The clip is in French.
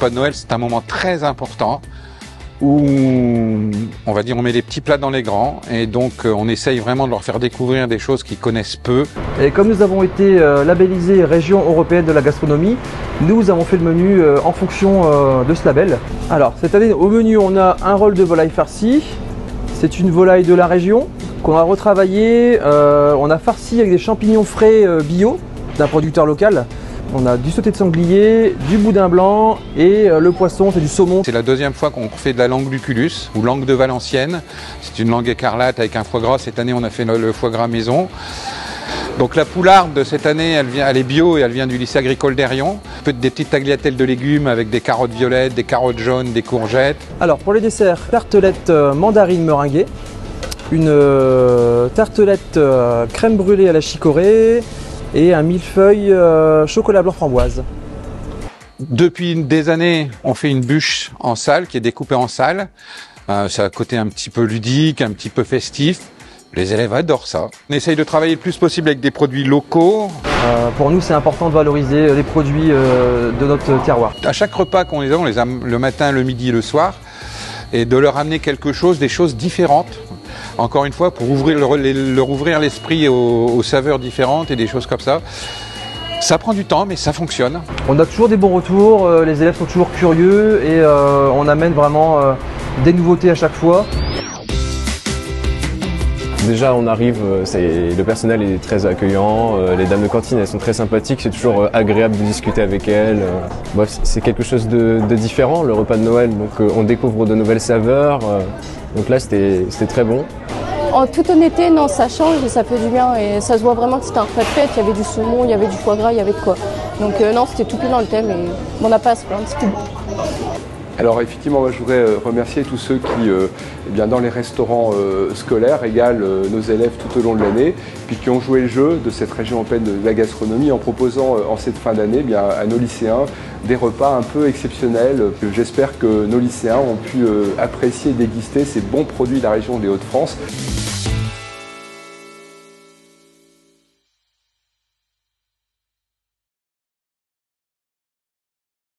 repas de Noël, c'est un moment très important où on va dire on met des petits plats dans les grands et donc on essaye vraiment de leur faire découvrir des choses qu'ils connaissent peu. Et comme nous avons été labellisés Région européenne de la gastronomie, nous avons fait le menu en fonction de ce label. Alors cette année au menu on a un rôle de volaille farci, c'est une volaille de la région qu'on a retravaillé, on a farci avec des champignons frais bio d'un producteur local. On a du sauté de sanglier, du boudin blanc et le poisson, c'est du saumon. C'est la deuxième fois qu'on fait de la langue lucullus ou langue de Valenciennes. C'est une langue écarlate avec un foie gras. Cette année, on a fait le foie gras maison. Donc la poularde de cette année, elle est bio et elle vient du lycée agricole d'Hérion. Des petites tagliatelles de légumes avec des carottes violettes, des carottes jaunes, des courgettes. Alors pour les desserts, tartelette mandarine meringuée, une tartelette crème brûlée à la chicorée, et un millefeuille chocolat blanc framboise. Depuis des années, on fait une bûche en salle qui est découpée en salle. Ça a un côté un petit peu ludique, un petit peu festif. Les élèves adorent ça. On essaye de travailler le plus possible avec des produits locaux. Pour nous, c'est important de valoriser les produits de notre terroir. À chaque repas qu'on les a le matin, le midi et le soir, et de leur amener quelque chose, des choses différentes. Encore une fois, pour leur ouvrir l'esprit aux saveurs différentes et des choses comme ça. Ça prend du temps, mais ça fonctionne. On a toujours des bons retours, les élèves sont toujours curieux et on amène vraiment des nouveautés à chaque fois. Déjà on arrive, le personnel est très accueillant, les dames de cantine elles sont très sympathiques, c'est toujours agréable de discuter avec elles. Bref, c'est quelque chose de différent, le repas de Noël, donc on découvre de nouvelles saveurs, donc là c'était très bon. En toute honnêteté, non, ça change et ça fait du bien et ça se voit vraiment que c'était un repas de fête, il y avait du saumon, il y avait du foie gras, il y avait de quoi. Donc non, c'était tout pile dans le thème et on n'a pas à se plaindre, c'était bon. Alors effectivement, moi, je voudrais remercier tous ceux qui, eh bien, dans les restaurants scolaires, régalent nos élèves tout au long de l'année, puis qui ont joué le jeu de cette région européenne de la gastronomie en proposant en cette fin d'année à nos lycéens des repas un peu exceptionnels. J'espère que nos lycéens ont pu apprécier et déguster ces bons produits de la région des Hauts-de-France.